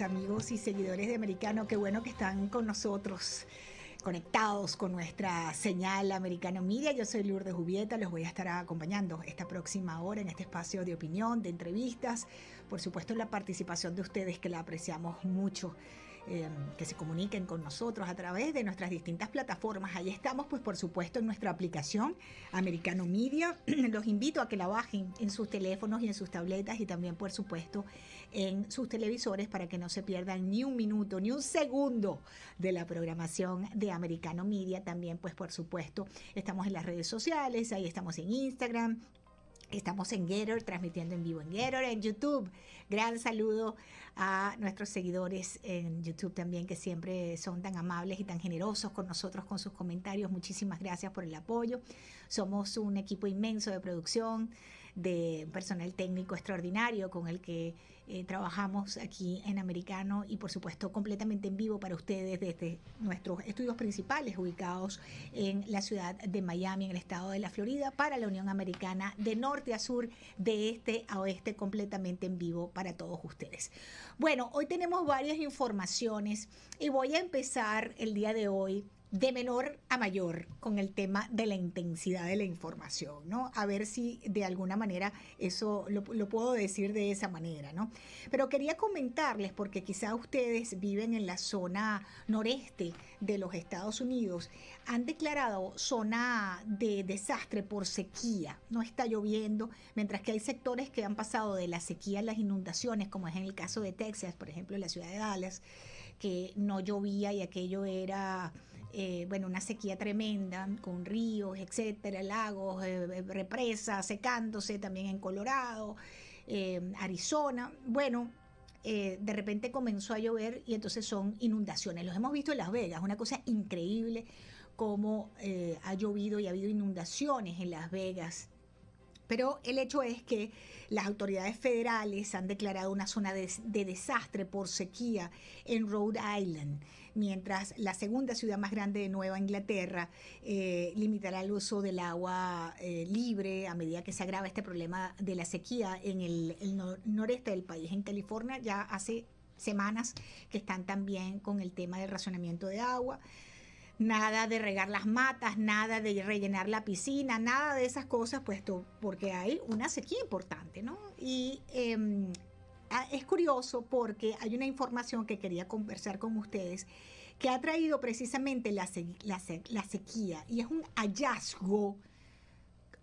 Amigos y seguidores de Americano, qué bueno que están con nosotros, conectados con nuestra señal Americano Media. Yo soy Lourdes Jubieta, los voy a estar acompañando esta próxima hora en este espacio de opinión, de entrevistas, por supuesto la participación de ustedes que la apreciamos mucho. Que se comuniquen con nosotros a través de nuestras distintas plataformas. Ahí estamos, pues por supuesto, en nuestra aplicación Americano Media. Los invito a que la bajen en sus teléfonos y en sus tabletas y también, por supuesto, en sus televisores para que no se pierdan ni un minuto, ni un segundo de la programación de Americano Media. También, pues por supuesto, estamos en las redes sociales, ahí estamos en Instagram. Estamos en Getter, transmitiendo en vivo en Getter, en YouTube. Gran saludo a nuestros seguidores en YouTube también, que siempre son tan amables y tan generosos con nosotros, con sus comentarios. Muchísimas gracias por el apoyo. Somos un equipo inmenso de producción, de personal técnico extraordinario con el que trabajamos aquí en Americano y por supuesto completamente en vivo para ustedes desde nuestros estudios principales ubicados en la ciudad de Miami, en el estado de la Florida, para la Unión Americana, de norte a sur, de este a oeste, completamente en vivo para todos ustedes. Bueno, hoy tenemos varias informaciones y voy a empezar el día de hoy de menor a mayor con el tema de la intensidad de la información, ¿no? A ver si de alguna manera eso lo puedo decir de esa manera, ¿no? Pero quería comentarles, porque quizá ustedes viven en la zona noreste de los Estados Unidos, han declarado zona de desastre por sequía. No está lloviendo, mientras que hay sectores que han pasado de la sequía a las inundaciones, como es en el caso de Texas, por ejemplo, en la ciudad de Dallas, que no llovía y aquello era una sequía tremenda, con ríos, etcétera, lagos, represas secándose, también en Colorado, Arizona. Bueno, de repente comenzó a llover y entonces son inundaciones. Los hemos visto en Las Vegas, una cosa increíble cómo ha llovido y ha habido inundaciones en Las Vegas. Pero el hecho es que las autoridades federales han declarado una zona de desastre por sequía en Rhode Island, mientras la segunda ciudad más grande de Nueva Inglaterra limitará el uso del agua libre a medida que se agrava este problema de la sequía en el noreste del país. En California ya hace semanas que están también con el tema del racionamiento de agua. Nada de regar las matas, nada de rellenar la piscina, nada de esas cosas, puesto porque hay una sequía importante, ¿no? Y es curioso porque hay una información que quería conversar con ustedes que ha traído precisamente la sequía, y es un hallazgo,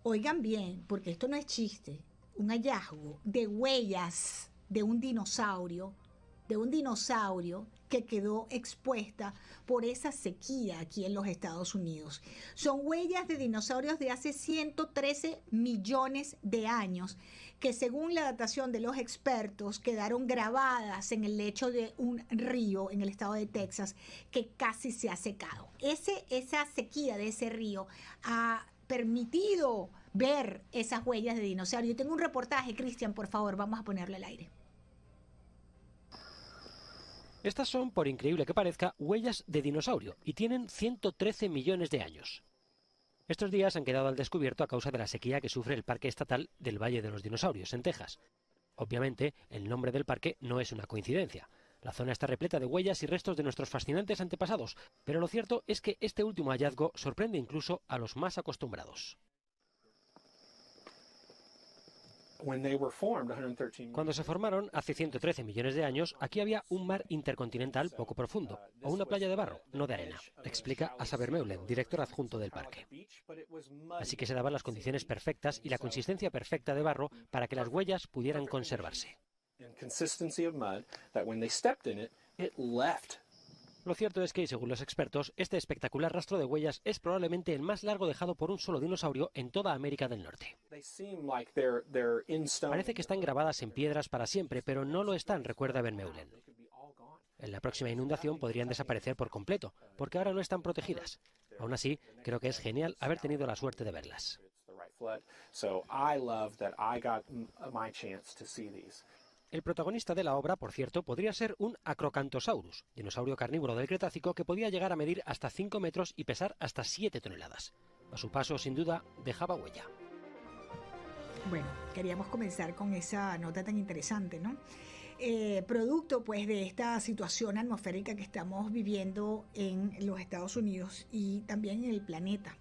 oigan bien, porque esto no es chiste, un hallazgo de huellas de un dinosaurio que quedó expuesta por esa sequía aquí en los Estados Unidos. Son huellas de dinosaurios de hace 113 millones de años que, según la datación de los expertos, quedaron grabadas en el lecho de un río en el estado de Texas que casi se ha secado. Esa sequía de ese río ha permitido ver esas huellas de dinosaurio. Yo tengo un reportaje, Cristian, por favor, vamos a ponerlo al aire. Estas son, por increíble que parezca, huellas de dinosaurio y tienen 113 millones de años. Estos días han quedado al descubierto a causa de la sequía que sufre el Parque Estatal del Valle de los Dinosaurios, en Texas. Obviamente, el nombre del parque no es una coincidencia. La zona está repleta de huellas y restos de nuestros fascinantes antepasados, pero lo cierto es que este último hallazgo sorprende incluso a los más acostumbrados. Cuando se formaron hace 113 millones de años, aquí había un mar intercontinental poco profundo, o una playa de barro, no de arena, explica Asa Vermeulen, director adjunto del parque. Así que se daban las condiciones perfectas y la consistencia perfecta de barro para que las huellas pudieran conservarse. Lo cierto es que, según los expertos, este espectacular rastro de huellas es probablemente el más largo dejado por un solo dinosaurio en toda América del Norte. Parece que están grabadas en piedras para siempre, pero no lo están, recuerda Vermeulen. En la próxima inundación podrían desaparecer por completo, porque ahora no están protegidas. Aún así, creo que es genial haber tenido la suerte de verlas. El protagonista de la obra, por cierto, podría ser un Acrocanthosaurus, dinosaurio carnívoro del Cretácico que podía llegar a medir hasta 5 metros y pesar hasta 7 toneladas. A su paso, sin duda, dejaba huella. Bueno, queríamos comenzar con esa nota tan interesante, ¿no? producto pues de esta situación atmosférica que estamos viviendo en los Estados Unidos y también en el planeta.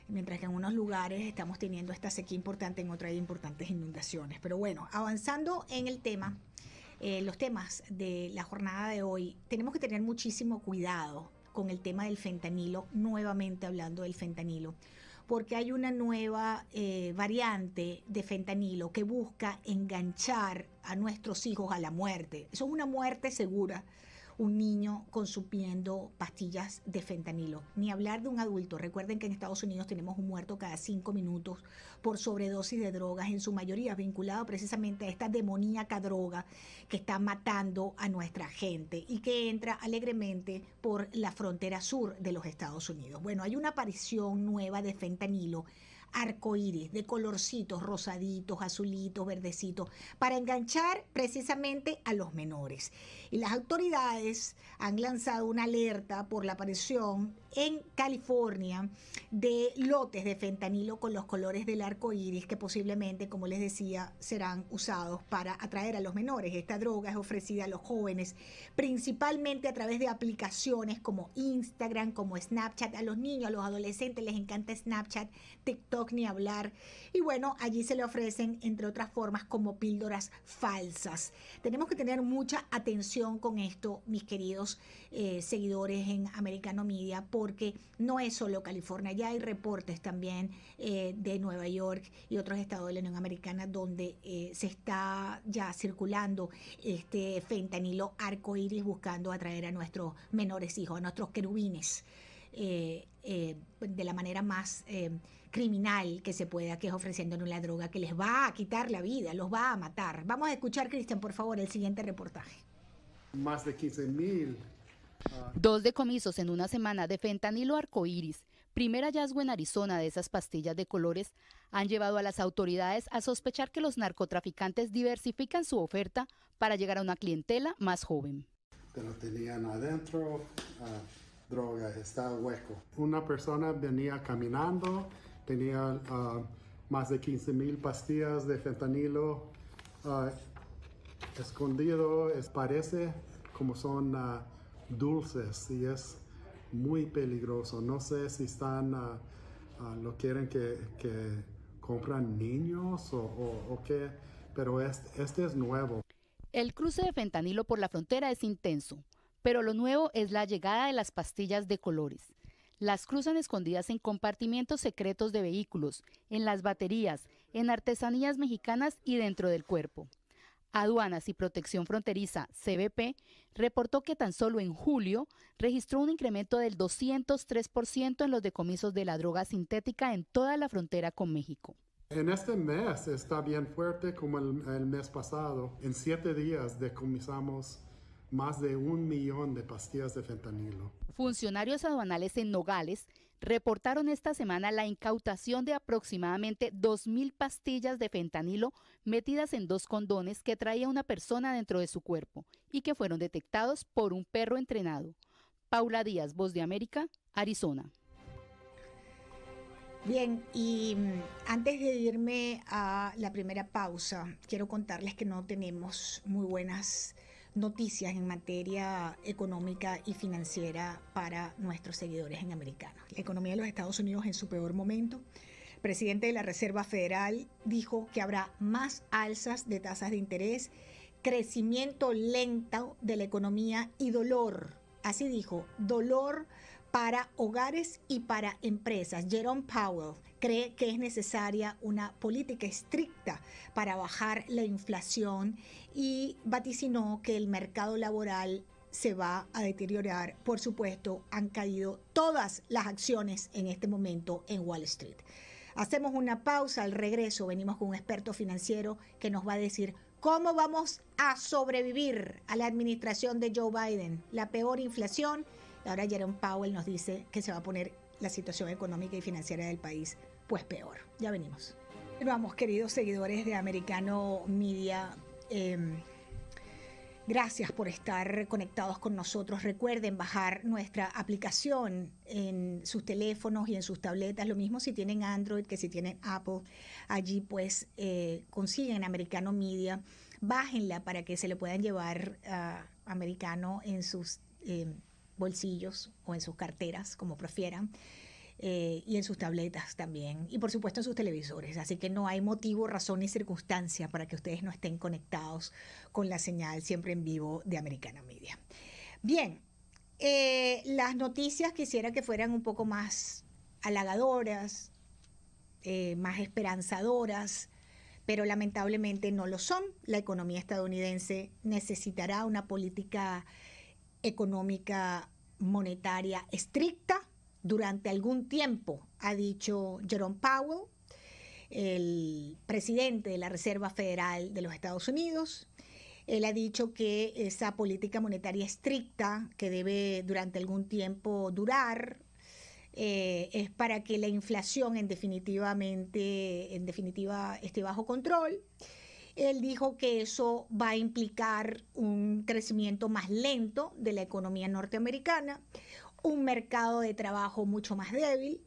Mientras que en unos lugares estamos teniendo esta sequía importante, en otros hay importantes inundaciones. Pero bueno, avanzando en el tema, los temas de la jornada de hoy, tenemos que tener muchísimo cuidado con el tema del fentanilo, nuevamente hablando del fentanilo, porque hay una nueva variante de fentanilo que busca enganchar a nuestros hijos a la muerte. Eso es una muerte segura, un niño consumiendo pastillas de fentanilo. Ni hablar de un adulto. Recuerden que en Estados Unidos tenemos un muerto cada 5 minutos por sobredosis de drogas, en su mayoría vinculado precisamente a esta demoníaca droga que está matando a nuestra gente y que entra alegremente por la frontera sur de los Estados Unidos. Bueno, hay una aparición nueva de fentanilo arcoíris, de colorcitos, rosaditos, azulitos, verdecitos, para enganchar precisamente a los menores. Y las autoridades han lanzado una alerta por la aparición en California de lotes de fentanilo con los colores del arco iris que posiblemente, como les decía, serán usados para atraer a los menores. Esta droga es ofrecida a los jóvenes principalmente a través de aplicaciones como Instagram, como Snapchat. A los niños, a los adolescentes les encanta Snapchat, TikTok ni hablar. Y bueno, allí se le ofrecen, entre otras formas, como píldoras falsas. Tenemos que tener mucha atención con esto, mis queridos seguidores en Americano Media, porque no es solo California, ya hay reportes también de Nueva York y otros estados de la Unión Americana donde se está ya circulando este fentanilo arcoíris buscando atraer a nuestros menores hijos, a nuestros querubines, de la manera más criminal que se pueda, que es ofreciéndonos la droga que les va a quitar la vida, los va a matar. Vamos a escuchar, Cristian, por favor, el siguiente reportaje. Más de 15,000. 2 decomisos en una semana de fentanilo arcoíris, primer hallazgo en Arizona de esas pastillas de colores, han llevado a las autoridades a sospechar que los narcotraficantes diversifican su oferta para llegar a una clientela más joven. Pero tenían adentro droga, está hueco. Una persona venía caminando, tenía más de 15,000 pastillas de fentanilo escondido. Parece como son dulces y es muy peligroso. No sé si lo quieren que compran niños o qué, pero este es nuevo. El cruce de fentanilo por la frontera es intenso, pero lo nuevo es la llegada de las pastillas de colores. Las cruzan escondidas en compartimientos secretos de vehículos, en las baterías, en artesanías mexicanas y dentro del cuerpo. Aduanas y Protección Fronteriza, CBP, reportó que tan solo en julio registró un incremento del 203% en los decomisos de la droga sintética en toda la frontera con México. En este mes está bien fuerte como el mes pasado. En 7 días decomisamos más de 1 millón de pastillas de fentanilo. Funcionarios aduanales en Nogales reportaron esta semana la incautación de aproximadamente 2,000 pastillas de fentanilo metidas en 2 condones que traía una persona dentro de su cuerpo y que fueron detectados por un perro entrenado. Paula Díaz, Voz de América, Arizona. Bien, y antes de irme a la primera pausa, quiero contarles que no tenemos muy buenas noticias en materia económica y financiera para nuestros seguidores en Americano. La economía de los Estados Unidos en su peor momento. El presidente de la Reserva Federal dijo que habrá más alzas de tasas de interés, crecimiento lento de la economía y dolor. Así dijo, dolor para hogares y para empresas. Jerome Powell cree que es necesaria una política estricta para bajar la inflación y vaticinó que el mercado laboral se va a deteriorar. Por supuesto, han caído todas las acciones en este momento en Wall Street. Hacemos una pausa, al regreso venimos con un experto financiero que nos va a decir cómo vamos a sobrevivir a la administración de Joe Biden, la peor inflación. Y ahora Jerome Powell nos dice que se va a poner la situación económica y financiera del país pues peor. Ya venimos. Vamos, queridos seguidores de Americano Media. Gracias por estar conectados con nosotros. Recuerden bajar nuestra aplicación en sus teléfonos y en sus tabletas. Lo mismo si tienen Android que si tienen Apple. Allí pues consiguen Americano Media. Bájenla para que se le puedan llevar a Americano en sus bolsillos o en sus carteras, como prefieran. Y en sus tabletas también, y por supuesto en sus televisores. Así que no hay motivo, razón ni circunstancia para que ustedes no estén conectados con la señal siempre en vivo de Americana Media. Bien, las noticias quisiera que fueran un poco más halagadoras, más esperanzadoras, pero lamentablemente no lo son. La economía estadounidense necesitará una política económica monetaria estricta durante algún tiempo, ha dicho Jerome Powell, el presidente de la Reserva Federal de los Estados Unidos. Él ha dicho que esa política monetaria estricta, que debe durante algún tiempo durar, es para que la inflación en definitiva esté bajo control. Él dijo que eso va a implicar un crecimiento más lento de la economía norteamericana, un mercado de trabajo mucho más débil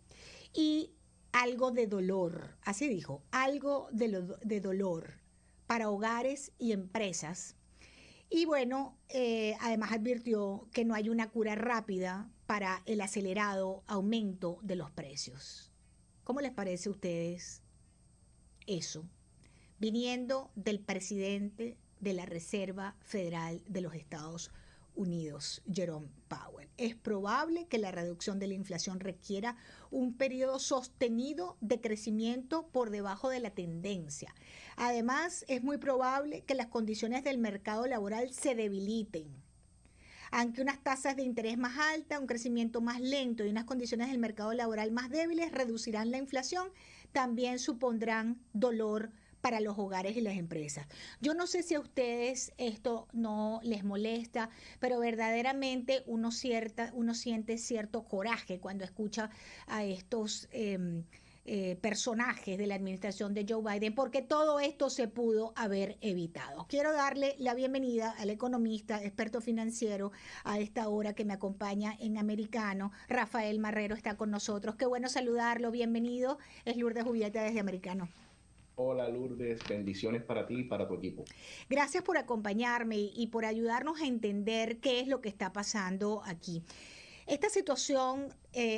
y algo de dolor, así dijo, algo de dolor para hogares y empresas. Y bueno, además advirtió que no hay una cura rápida para el acelerado aumento de los precios. ¿Cómo les parece a ustedes eso? Viniendo del presidente de la Reserva Federal de los Estados Unidos, Jerome Powell. Es probable que la reducción de la inflación requiera un periodo sostenido de crecimiento por debajo de la tendencia. Además, es muy probable que las condiciones del mercado laboral se debiliten. Aunque unas tasas de interés más altas, un crecimiento más lento y unas condiciones del mercado laboral más débiles reducirán la inflación, también supondrán dolor para los hogares y las empresas. Yo no sé si a ustedes esto no les molesta, pero verdaderamente uno siente cierto coraje cuando escucha a estos personajes de la administración de Joe Biden, porque todo esto se pudo haber evitado. Quiero darle la bienvenida al economista, experto financiero, a esta hora que me acompaña en Americano. Rafael Marrero está con nosotros. Qué bueno saludarlo. Bienvenido. Es Lourdes Jubieta desde Americano. Hola Lourdes, bendiciones para ti y para tu equipo. Gracias por acompañarme y por ayudarnos a entender qué es lo que está pasando aquí. Esta situación,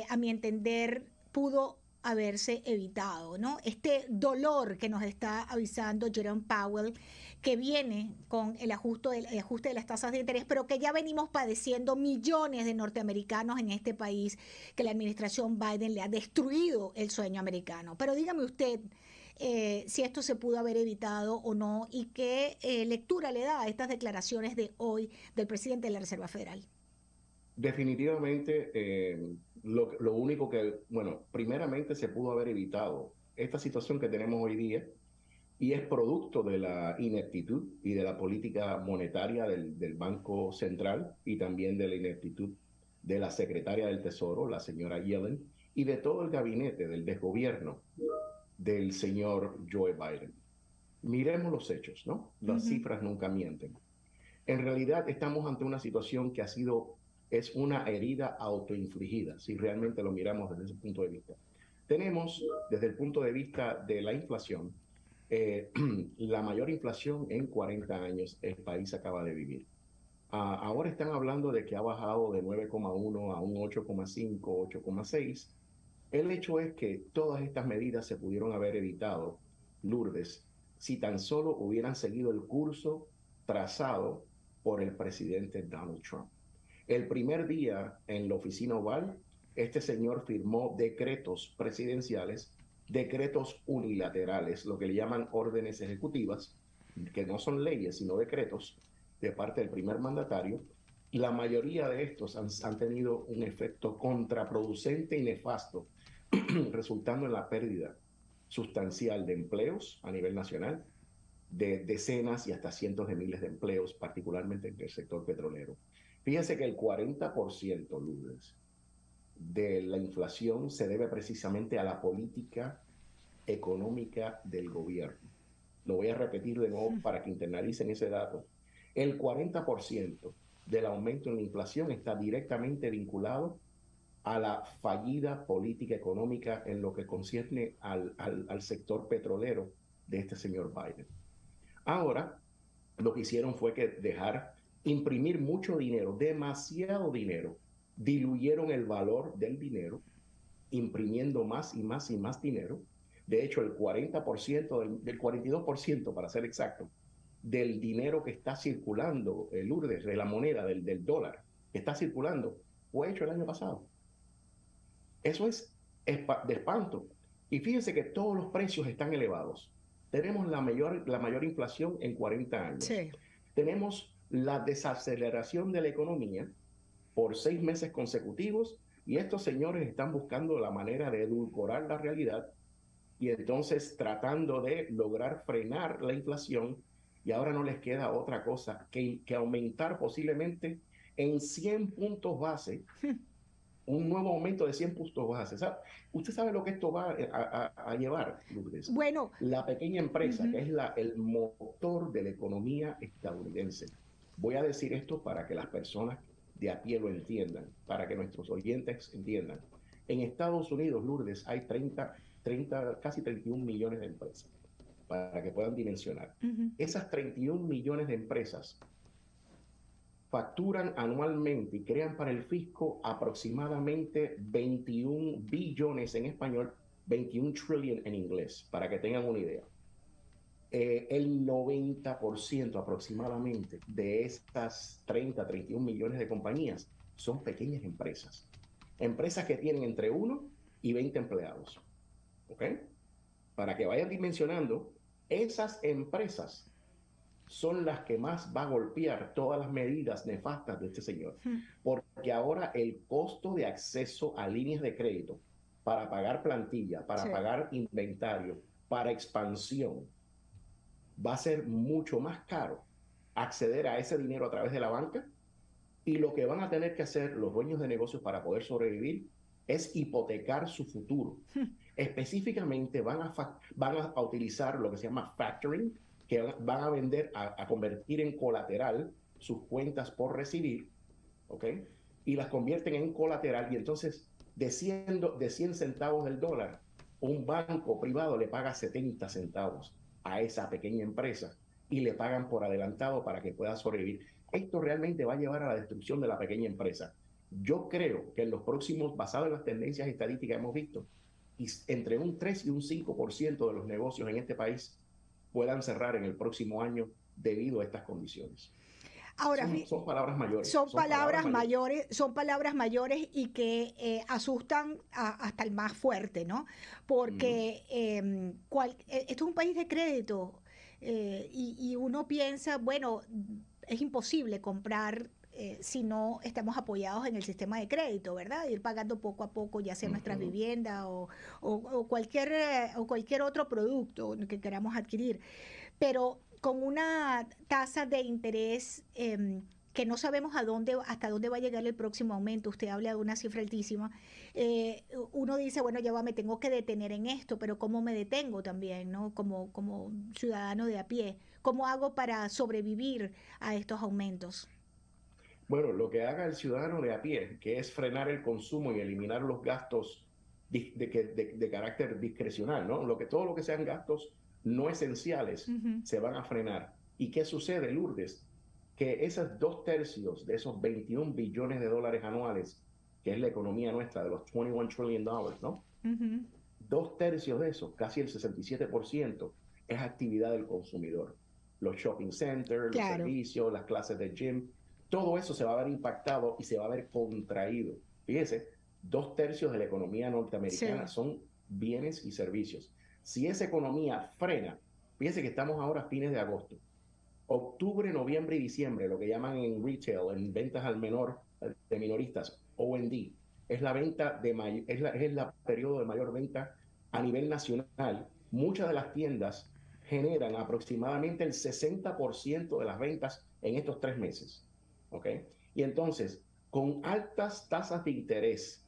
a mi entender, pudo haberse evitado, ¿no? Este dolor que nos está avisando Jerome Powell, que viene con el ajuste de las tasas de interés, pero que ya venimos padeciendo millones de norteamericanos en este país, que la administración Biden le ha destruido el sueño americano. Pero dígame usted, si esto se pudo haber evitado o no, y qué lectura le da a estas declaraciones de hoy del presidente de la Reserva Federal. Definitivamente, lo único que, bueno, primeramente se pudo haber evitado esta situación que tenemos hoy día, y es producto de la ineptitud y de la política monetaria del Banco Central, y también de la ineptitud de la secretaria del Tesoro, la señora Yellen, y de todo el gabinete del desgobierno del señor Joe Biden. Miremos los hechos, ¿no? Las cifras nunca mienten. En realidad estamos ante una situación que es una herida autoinfligida, si realmente lo miramos desde ese punto de vista. Tenemos, desde el punto de vista de la inflación, la mayor inflación en 40 años el país acaba de vivir. Ahora están hablando de que ha bajado de 9,1 a un 8,5, 8,6. El hecho es que todas estas medidas se pudieron haber evitado, Lourdes, si tan solo hubieran seguido el curso trazado por el presidente Donald Trump. El primer día en la oficina oval, este señor firmó decretos presidenciales, decretos unilaterales, lo que le llaman órdenes ejecutivas, que no son leyes, sino decretos de parte del primer mandatario. La mayoría de estos han tenido un efecto contraproducente y nefasto, resultando en la pérdida sustancial de empleos a nivel nacional, de decenas y hasta cientos de miles de empleos, particularmente en el sector petrolero. Fíjense que el 40%, Lourdes, de la inflación se debe precisamente a la política económica del gobierno. Lo voy a repetir de nuevo para que internalicen ese dato. El 40% del aumento en la inflación está directamente vinculado a la fallida política económica en lo que concierne al sector petrolero de este señor Biden. Ahora, lo que hicieron fue que imprimir mucho dinero, demasiado dinero, diluyeron el valor del dinero, imprimiendo más y más y más dinero. De hecho, el 40%, del 42%, para ser exacto, del dinero que está circulando, Lourdes, de la moneda, del dólar, que está circulando, fue hecho el año pasado. Eso es de espanto. Y fíjense que todos los precios están elevados. Tenemos la mayor inflación en 40 años. Sí. Tenemos la desaceleración de la economía por 6 meses consecutivos, y estos señores están buscando la manera de edulcorar la realidad y entonces tratando de lograr frenar la inflación, y ahora no les queda otra cosa que aumentar posiblemente en 100 puntos base, un nuevo aumento de 100 puntos base. ¿Usted sabe lo que esto va a llevar, Lourdes? Bueno. La pequeña empresa, que es el motor de la economía estadounidense. Voy a decir esto para que las personas de a pie lo entiendan, para que nuestros oyentes entiendan. En Estados Unidos, Lourdes, hay casi 31 millones de empresas, para que puedan dimensionar. Esas 31 millones de empresas facturan anualmente y crean para el fisco aproximadamente 21 billones en español, 21 trillion en inglés, para que tengan una idea. El 90% aproximadamente de estas 31 millones de compañías son pequeñas empresas. Empresas que tienen entre 1 y 20 empleados. ¿Ok? Para que vayan dimensionando, esas empresas son las que más va a golpear todas las medidas nefastas de este señor. Porque ahora el costo de acceso a líneas de crédito para pagar plantilla, para pagar inventario, para expansión, va a ser mucho más caro acceder a ese dinero a través de la banca, y lo que van a tener que hacer los dueños de negocios para poder sobrevivir es hipotecar su futuro. Específicamente van a utilizar lo que se llama factoring, que van a vender, a convertir en colateral sus cuentas por recibir, ¿ok? Y las convierten en colateral, y entonces de 100 centavos del dólar, un banco privado le paga 70 centavos a esa pequeña empresa y le pagan por adelantado para que pueda sobrevivir. Esto realmente va a llevar a la destrucción de la pequeña empresa. Yo creo que en los próximos, basado en las tendencias estadísticas que hemos visto, entre un 3 y un 5% de los negocios en este país puedan cerrar en el próximo año debido a estas condiciones. Ahora, son palabras mayores. Son palabras mayores y que asustan hasta el más fuerte, ¿no? Porque esto es un país de crédito, y uno piensa, bueno, es imposible comprar si no estamos apoyados en el sistema de crédito, ¿verdad? Ir pagando poco a poco, ya sea nuestra vivienda o cualquier otro producto que queramos adquirir. Pero con una tasa de interés que no sabemos hasta dónde va a llegar el próximo aumento. Usted habla de una cifra altísima. Uno dice, bueno, ya me tengo que detener en esto, pero ¿cómo me detengo también, ¿no? Como ciudadano de a pie. ¿Cómo hago para sobrevivir a estos aumentos? Bueno, lo que haga el ciudadano de a pie, que es frenar el consumo y eliminar los gastos de carácter discrecional, ¿no? Todo lo que sean gastos no esenciales se van a frenar. ¿Y qué sucede, Lourdes? Que esos 2/3 de esos 21 billones de dólares anuales, que es la economía nuestra, de los 21 trillion dollars, ¿no? 2/3 de eso, casi el 67%, es actividad del consumidor. Los shopping centers, los servicios, las clases de gym, todo eso se va a ver impactado y se va a ver contraído. Fíjese, 2/3 de la economía norteamericana son bienes y servicios. Si esa economía frena, fíjese que estamos ahora a fines de agosto. Octubre, noviembre y diciembre, lo que llaman en retail, en ventas al menor, de minoristas, O&D, es la venta es la periodo de mayor venta a nivel nacional. Muchas de las tiendas generan aproximadamente el 60% de las ventas en estos 3 meses. ¿Ok? Y entonces, con altas tasas de interés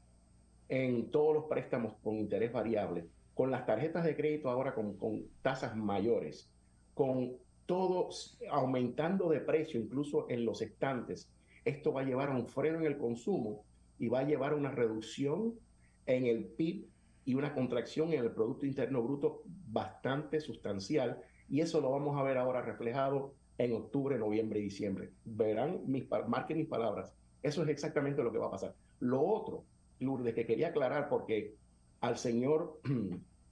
en todos los préstamos con interés variable, con las tarjetas de crédito ahora con tasas mayores, con todo aumentando de precio, incluso en los estantes, esto va a llevar a un freno en el consumo y va a llevar a una reducción en el PIB y una contracción en el Producto Interno Bruto bastante sustancial, y eso lo vamos a ver ahora reflejado en octubre, noviembre y diciembre. Verán, marquen mis palabras, eso es exactamente lo que va a pasar. Lo otro, Lourdes, que quería aclarar, porque al señor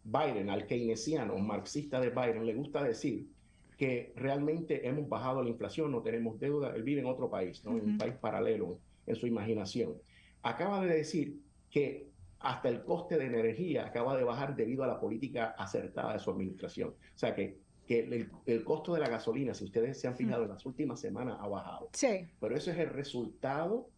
Biden, al keynesiano marxista de Biden, le gusta decir que realmente hemos bajado la inflación, no tenemos deuda, él vive en otro país, ¿no? En un país paralelo en su imaginación. Acaba de decir que hasta el coste de energía acaba de bajar debido a la política acertada de su administración. O sea que el costo de la gasolina, si ustedes se han fijado en las últimas semanas, ha bajado. Sí. Pero eso es el resultado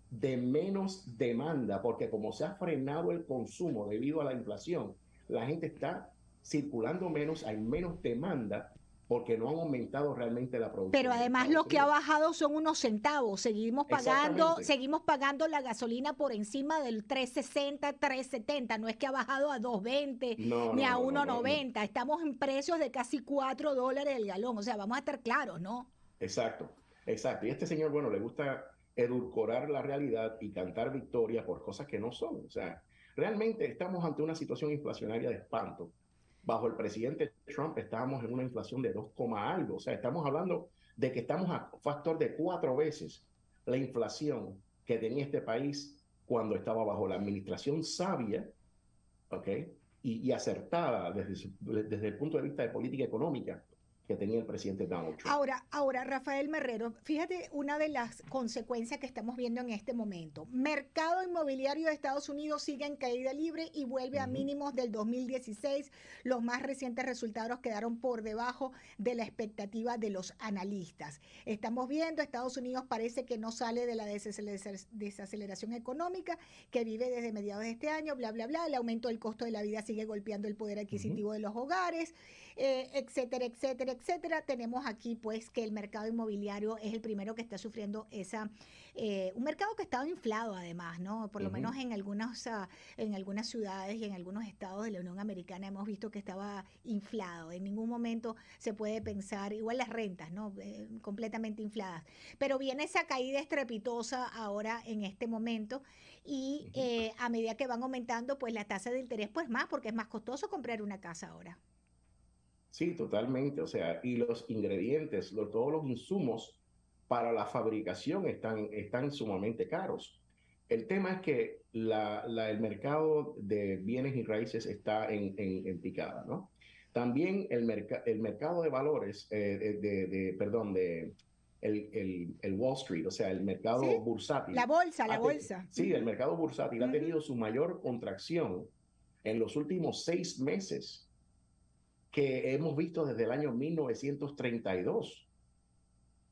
de menos demanda, porque como se ha frenado el consumo debido a la inflación, la gente está circulando menos, hay menos demanda, porque no han aumentado realmente la producción. Pero además lo que ha bajado son unos centavos. Seguimos pagando la gasolina por encima del 3.60, 3.70. No es que ha bajado a 2.20 ni a 1.90. Estamos en precios de casi $4 el galón. O sea, vamos a estar claros, ¿no? Exacto. Y este señor, bueno, le gusta edulcorar la realidad y cantar victoria por cosas que no son. O sea, realmente estamos ante una situación inflacionaria de espanto. Bajo el presidente Trump estábamos en una inflación de 2, algo. O sea, estamos hablando de que estamos a factor de 4 veces la inflación que tenía este país cuando estaba bajo la administración sabia, ¿ok? Y acertada desde el punto de vista de política económica que tenía el presidente Donald Trump. Ahora, Rafael Marrero, fíjate una de las consecuencias que estamos viendo en este momento. Mercado inmobiliario de Estados Unidos sigue en caída libre y vuelve a mínimos del 2016. Los más recientes resultados quedaron por debajo de la expectativa de los analistas. Estamos viendo, Estados Unidos parece que no sale de la desaceleración económica que vive desde mediados de este año, bla, bla, bla. El aumento del costo de la vida sigue golpeando el poder adquisitivo de los hogares, etcétera, etcétera, etcétera. Tenemos aquí pues que el mercado inmobiliario es el primero que está sufriendo un mercado que ha estado inflado además, ¿no? Por lo menos en algunas ciudades y en algunos estados de la Unión Americana hemos visto que estaba inflado. En ningún momento se puede pensar, igual las rentas, ¿no? Completamente infladas. Pero viene esa caída estrepitosa ahora en este momento y a medida que van aumentando pues la tasa de interés pues más, porque es más costoso comprar una casa ahora. Sí, totalmente. O sea, y los ingredientes, todos los insumos para la fabricación están sumamente caros. El tema es que el mercado de bienes y raíces está en picada, ¿no? También el mercado de valores, el Wall Street, o sea, el mercado bursátil. La bolsa. Sí, el mercado bursátil ha tenido su mayor contracción en los últimos 6 meses que hemos visto desde el año 1932.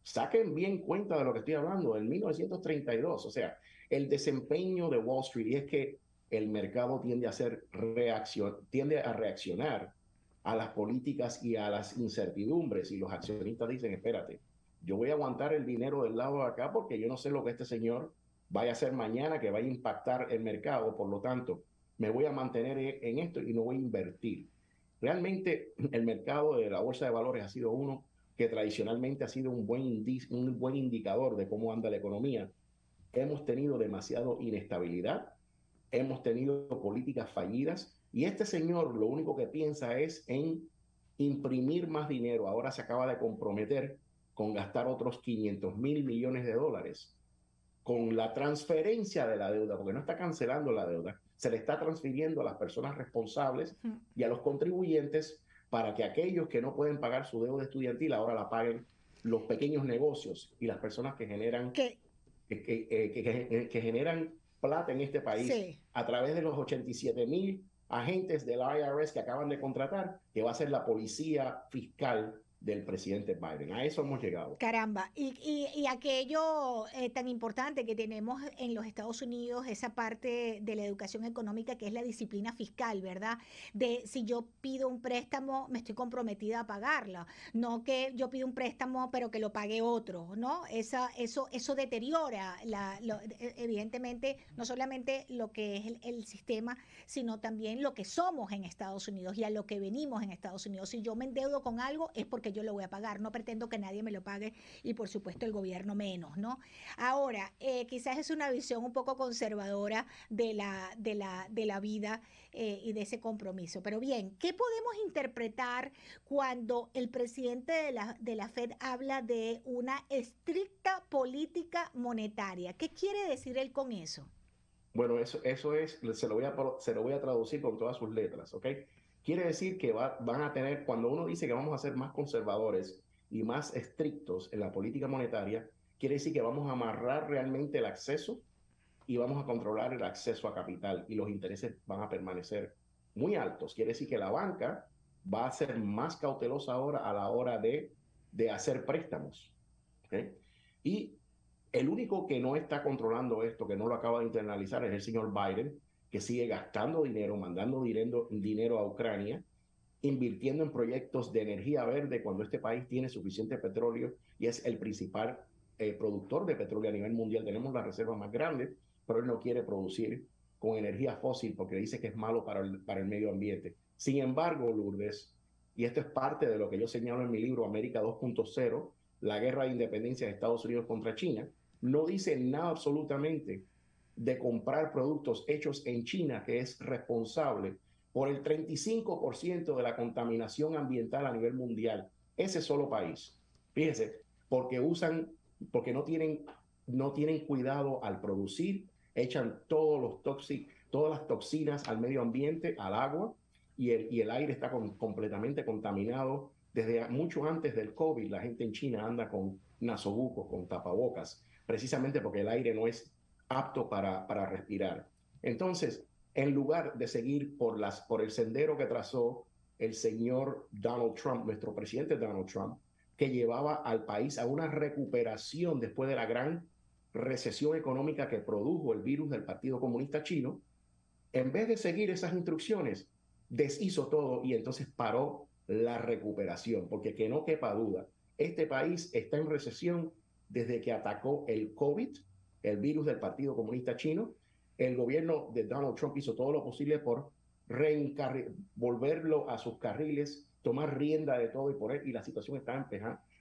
Saquen bien cuenta de lo que estoy hablando, del 1932. O sea, el desempeño de Wall Street, y es que el mercado tiende a reaccionar a las políticas y a las incertidumbres, y los accionistas dicen, espérate, yo voy a aguantar el dinero del lado de acá porque yo no sé lo que este señor vaya a hacer mañana que vaya a impactar el mercado, por lo tanto, me voy a mantener en esto y no voy a invertir. Realmente el mercado de la bolsa de valores ha sido uno que tradicionalmente ha sido un buen indicador de cómo anda la economía. Hemos tenido demasiada inestabilidad, hemos tenido políticas fallidas, y este señor lo único que piensa es en imprimir más dinero. Ahora se acaba de comprometer con gastar otros $500 mil millones con la transferencia de la deuda, porque no está cancelando la deuda, se le está transfiriendo a las personas responsables y a los contribuyentes para que aquellos que no pueden pagar su deuda estudiantil ahora la paguen los pequeños negocios y las personas que generan, que generan plata en este país a través de los 87,000 agentes del IRS que acaban de contratar, que va a ser la policía fiscal del presidente Biden. A eso hemos llegado. Caramba, y aquello tan importante que tenemos en los Estados Unidos, esa parte de la educación económica que es la disciplina fiscal, ¿verdad? De si yo pido un préstamo, me estoy comprometida a pagarla, no que yo pido un préstamo pero que lo pague otro, ¿no? Eso deteriora, evidentemente, no solamente lo que es el sistema, sino también lo que somos en Estados Unidos y a lo que venimos en Estados Unidos. Si yo me endeudo con algo es porque que yo lo voy a pagar, no pretendo que nadie me lo pague y por supuesto el gobierno menos, ¿no? Ahora, quizás es una visión un poco conservadora de la vida y de ese compromiso. Pero bien, ¿qué podemos interpretar cuando el presidente de la Fed habla de una estricta política monetaria? ¿Qué quiere decir él con eso? Bueno, eso es, se lo voy a traducir con todas sus letras, ¿ok? Quiere decir que van a tener, cuando uno dice que vamos a ser más conservadores y más estrictos en la política monetaria, quiere decir que vamos a amarrar realmente el acceso y vamos a controlar el acceso a capital y los intereses van a permanecer muy altos. Quiere decir que la banca va a ser más cautelosa ahora a la hora de hacer préstamos, ¿ok? Y el único que no está controlando esto, que no lo acaba de internalizar, es el señor Biden, que sigue gastando dinero, mandando dinero a Ucrania, invirtiendo en proyectos de energía verde cuando este país tiene suficiente petróleo y es el principal productor de petróleo a nivel mundial. Tenemos la reserva más grande, pero él no quiere producir con energía fósil porque dice que es malo para el medio ambiente. Sin embargo, Lourdes, y esto es parte de lo que yo señalo en mi libro América 2.0, la guerra de independencia de Estados Unidos contra China, no dice nada absolutamente de comprar productos hechos en China, que es responsable por el 35% de la contaminación ambiental a nivel mundial. Ese solo país. Fíjese, porque no tienen cuidado al producir, echan todas las toxinas al medio ambiente, al agua, y el aire está completamente contaminado. Desde mucho antes del COVID, la gente en China anda con nasobucos, con tapabocas, precisamente porque el aire no es apto para respirar. Entonces, en lugar de seguir por el sendero que trazó el señor Donald Trump, nuestro presidente Donald Trump, que llevaba al país a una recuperación después de la gran recesión económica que produjo el virus del Partido Comunista Chino, en vez de seguir esas instrucciones, deshizo todo y entonces paró la recuperación, porque que no quepa duda, este país está en recesión desde que atacó el COVID, el virus del Partido Comunista Chino. El gobierno de Donald Trump hizo todo lo posible por volverlo a sus carriles, tomar rienda de todo y la situación está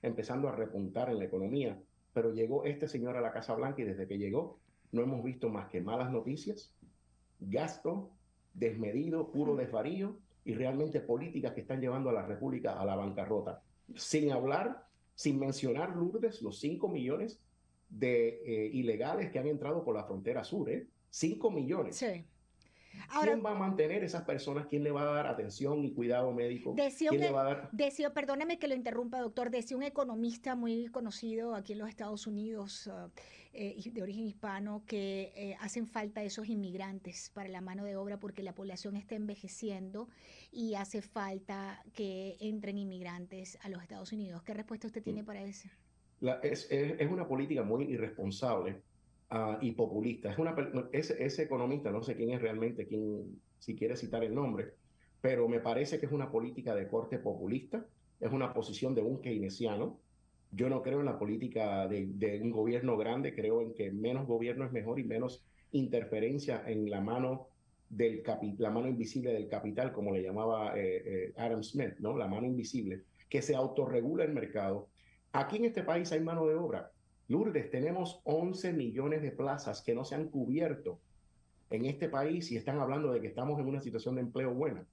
empezando a repuntar en la economía. Pero llegó este señor a la Casa Blanca y desde que llegó no hemos visto más que malas noticias, gasto desmedido, puro desvarío y realmente políticas que están llevando a la República a la bancarrota. Sin mencionar, Lourdes, los 5 millones de ilegales que han entrado por la frontera sur, 5 millones. Sí. Ahora, ¿quién va a mantener esas personas? ¿Quién le va a dar atención y cuidado médico? ¿Quién le va a dar? Perdóname que lo interrumpa, doctor, decía un economista muy conocido aquí en los Estados Unidos, de origen hispano, que hacen falta esos inmigrantes para la mano de obra porque la población está envejeciendo y hace falta que entren inmigrantes a los Estados Unidos. ¿Qué respuesta usted tiene para eso? Es una política muy irresponsable y populista. Ese economista, no sé quién es realmente, si quiere citar el nombre, pero me parece que es una política de corte populista, es una posición de un keynesiano. Yo no creo en la política de un gobierno grande, creo en que menos gobierno es mejor y menos interferencia en la mano la mano invisible del capital, como le llamaba Adam Smith, ¿no? La mano invisible, que se autorregula el mercado. Aquí en este país hay mano de obra. Lourdes, tenemos 11 millones de plazas que no se han cubierto en este país y están hablando de que estamos en una situación de empleo buena.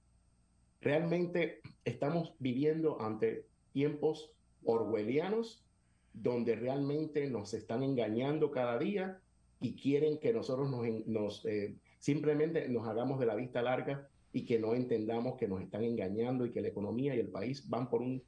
Realmente estamos viviendo ante tiempos orwellianos donde realmente nos están engañando cada día y quieren que nosotros simplemente nos hagamos de la vista larga y que no entendamos que nos están engañando y que la economía y el país van por un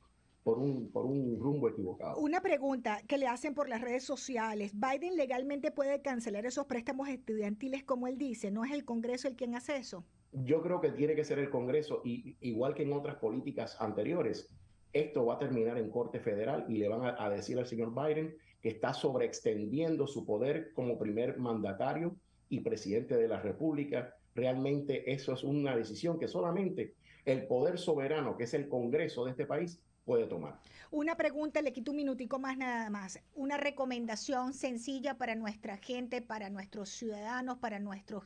rumbo equivocado. Una pregunta que le hacen por las redes sociales. ¿Biden legalmente puede cancelar esos préstamos estudiantiles como él dice? ¿No es el Congreso el quien hace eso? Yo creo que tiene que ser el Congreso y igual que en otras políticas anteriores, esto va a terminar en Corte Federal y le van a decir al señor Biden que está sobreextendiendo su poder como primer mandatario y presidente de la República. Realmente eso es una decisión que solamente el poder soberano, que es el Congreso de este país, puede tomar. Una pregunta, le quito un minutico más nada más. Una recomendación sencilla para nuestra gente, para nuestros ciudadanos, para nuestros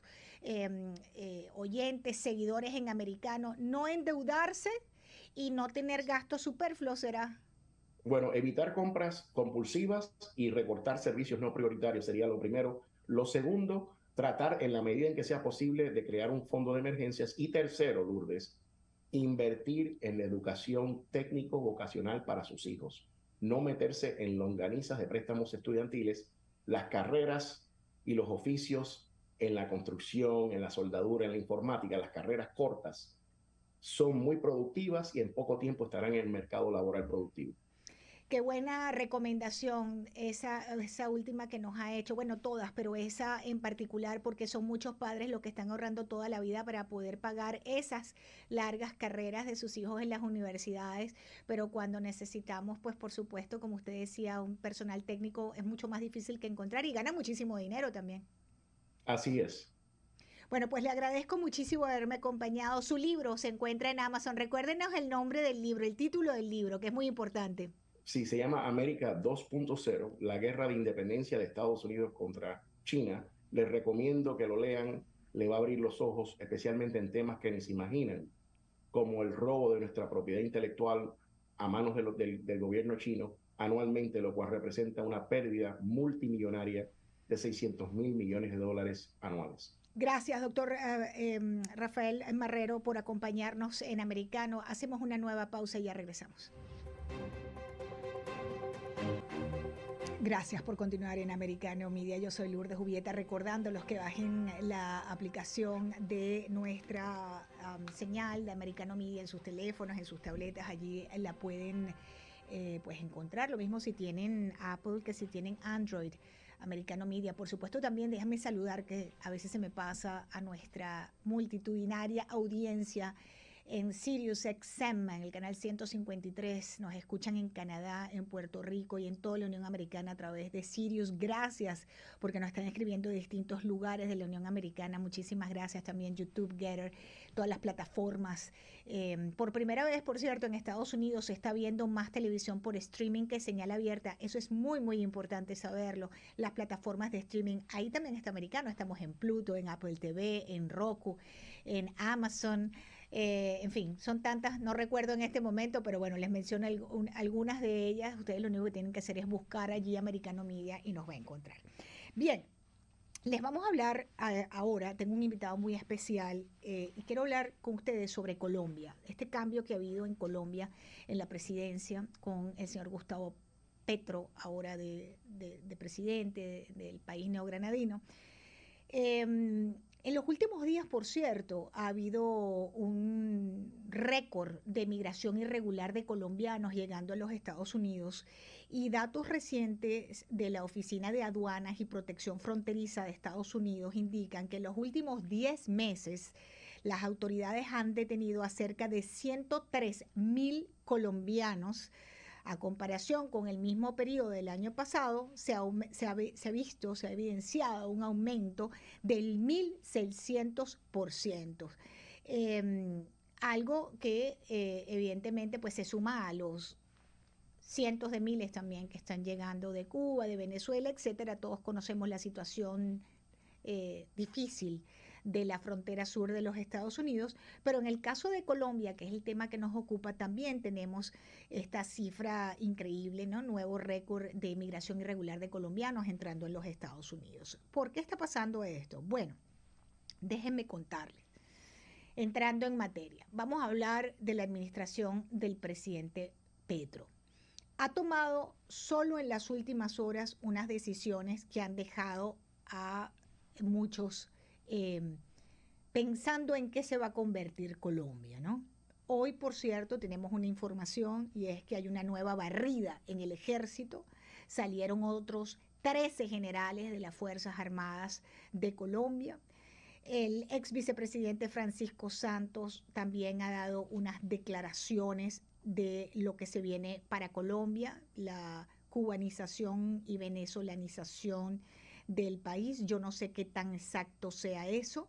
oyentes, seguidores en americano. No endeudarse y no tener gastos superfluos, ¿será? Bueno, evitar compras compulsivas y recortar servicios no prioritarios sería lo primero. Lo segundo, tratar en la medida en que sea posible de crear un fondo de emergencias. Y tercero, Lourdes, invertir en la educación técnico-vocacional para sus hijos. No meterse en longanizas de préstamos estudiantiles. Las carreras y los oficios en la construcción, en la soldadura, en la informática, las carreras cortas, son muy productivas y en poco tiempo estarán en el mercado laboral productivo. Qué buena recomendación esa última que nos ha hecho, bueno, todas, pero esa en particular porque son muchos padres los que están ahorrando toda la vida para poder pagar esas largas carreras de sus hijos en las universidades, pero cuando necesitamos, pues por supuesto, como usted decía, un personal técnico es mucho más difícil que encontrar y gana muchísimo dinero también. Así es. Bueno, pues le agradezco muchísimo haberme acompañado. Su libro se encuentra en Amazon. Recuérdenos el nombre del libro, el título del libro, que es muy importante. Sí, se llama América 2.0, la guerra de independencia de Estados Unidos contra China. Les recomiendo que lo lean, le va a abrir los ojos, especialmente en temas que ni se imaginan, como el robo de nuestra propiedad intelectual a manos del gobierno chino anualmente, lo cual representa una pérdida multimillonaria de 600 mil millones de dólares anuales. Gracias, doctor Rafael Marrero, por acompañarnos en Americano. Hacemos una nueva pausa y ya regresamos. Gracias por continuar en Americano Media. Yo soy Lourdes Jubieta, recordándolos que bajen la aplicación de nuestra señal de Americano Media en sus teléfonos, en sus tabletas. Allí la pueden pues encontrar. Lo mismo si tienen Apple que si tienen Android. Americano Media. Por supuesto, también déjame saludar, que a veces se me pasa, a nuestra multitudinaria audiencia en Sirius XM, en el canal 153. Nos escuchan en Canadá, en Puerto Rico y en toda la Unión Americana a través de Sirius. Gracias, porque nos están escribiendo de distintos lugares de la Unión Americana. Muchísimas gracias. También YouTube, Getter, todas las plataformas. Por primera vez, por cierto, en Estados Unidos se está viendo más televisión por streaming que señal abierta. Eso es muy, muy importante saberlo. Las plataformas de streaming, ahí también está Americano. Estamos en Pluto, en Apple TV, en Roku, en Amazon. En fin, son tantas, no recuerdo en este momento, pero bueno, les menciono algunas de ellas. Ustedes lo único que tienen que hacer es buscar allí Americano Media y nos va a encontrar. Bien, les vamos a hablar ahora, tengo un invitado muy especial y quiero hablar con ustedes sobre Colombia. Este cambio que ha habido en Colombia en la presidencia con el señor Gustavo Petro, ahora de presidente del país neogranadino. En los últimos días, por cierto, ha habido un récord de migración irregular de colombianos llegando a los Estados Unidos, y datos recientes de la Oficina de Aduanas y Protección Fronteriza de Estados Unidos indican que en los últimos 10 meses las autoridades han detenido a cerca de 103.000 colombianos. A comparación con el mismo periodo del año pasado, se ha evidenciado un aumento del 1.600%. Algo que evidentemente pues se suma a los cientos de miles también que están llegando de Cuba, de Venezuela, etcétera. Todos conocemos la situación difícil de la frontera sur de los Estados Unidos, pero en el caso de Colombia, que es el tema que nos ocupa, también tenemos esta cifra increíble, ¿no? Nuevo récord de inmigración irregular de colombianos entrando en los Estados Unidos. ¿Por qué está pasando esto? Bueno, déjenme contarles. Entrando en materia, vamos a hablar de la administración del presidente Petro. Ha tomado solo en las últimas horas unas decisiones que han dejado a muchos pensando en qué se va a convertir Colombia, ¿no? Hoy, por cierto, tenemos una información, y es que hay una nueva barrida en el ejército. Salieron otros 13 generales de las Fuerzas Armadas de Colombia. El ex vicepresidente Francisco Santos también ha dado unas declaraciones de lo que se viene para Colombia, la cubanización y venezolanización del país. Yo no sé qué tan exacto sea eso,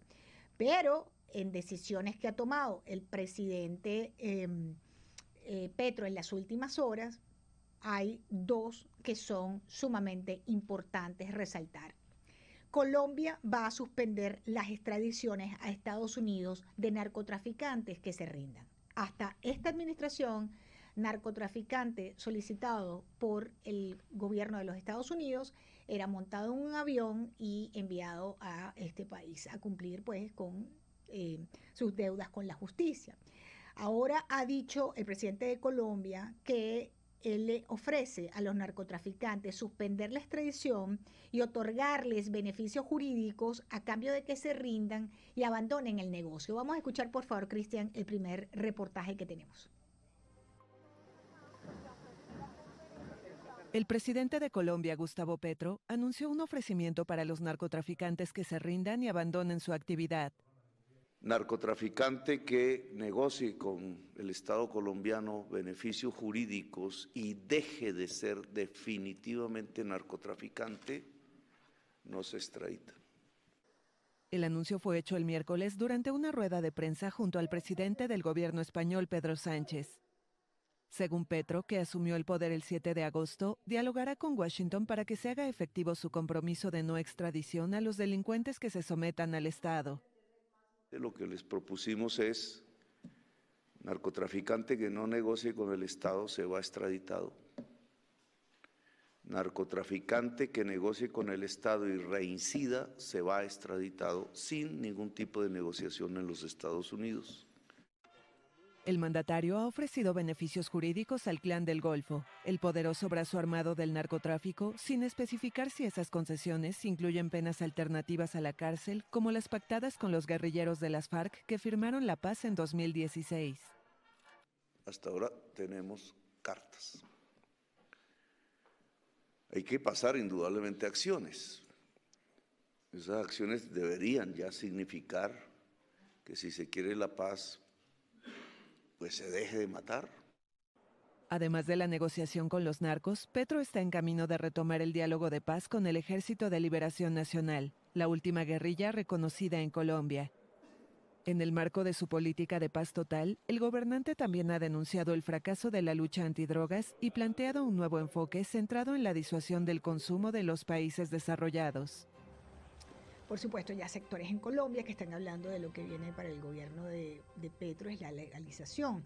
pero en decisiones que ha tomado el presidente Petro en las últimas horas, hay dos que son sumamente importantes resaltar. Colombia va a suspender las extradiciones a Estados Unidos de narcotraficantes que se rindan. Hasta esta administración narcotraficante solicitado por el gobierno de los Estados Unidos era montado en un avión y enviado a este país a cumplir pues con sus deudas con la justicia. Ahora ha dicho el presidente de Colombia que él le ofrece a los narcotraficantes suspender la extradición y otorgarles beneficios jurídicos a cambio de que se rindan y abandonen el negocio. Vamos a escuchar, por favor, Cristian, el primer reportaje que tenemos. El presidente de Colombia, Gustavo Petro, anunció un ofrecimiento para los narcotraficantes que se rindan y abandonen su actividad. Narcotraficante que negocie con el Estado colombiano beneficios jurídicos y deje de ser definitivamente narcotraficante, no se extradita. El anuncio fue hecho el miércoles durante una rueda de prensa junto al presidente del gobierno español, Pedro Sánchez. Según Petro, que asumió el poder el 7 de agosto, dialogará con Washington para que se haga efectivo su compromiso de no extradición a los delincuentes que se sometan al Estado. Lo que les propusimos es, narcotraficante que no negocie con el Estado se va extraditado. Narcotraficante que negocie con el Estado y reincida se va extraditado sin ningún tipo de negociación en los Estados Unidos. El mandatario ha ofrecido beneficios jurídicos al Clan del Golfo, el poderoso brazo armado del narcotráfico, sin especificar si esas concesiones incluyen penas alternativas a la cárcel, como las pactadas con los guerrilleros de las FARC que firmaron la paz en 2016. Hasta ahora tenemos cartas. Hay que pasar indudablemente a acciones. Esas acciones deberían ya significar que si se quiere la paz, pues se deje de matar. Además de la negociación con los narcos, Petro está en camino de retomar el diálogo de paz con el Ejército de Liberación Nacional, la última guerrilla reconocida en Colombia. En el marco de su política de paz total, el gobernante también ha denunciado el fracaso de la lucha antidrogas y planteado un nuevo enfoque centrado en la disuasión del consumo de los países desarrollados. Por supuesto, ya sectores en Colombia que están hablando de lo que viene para el gobierno de Petro es la legalización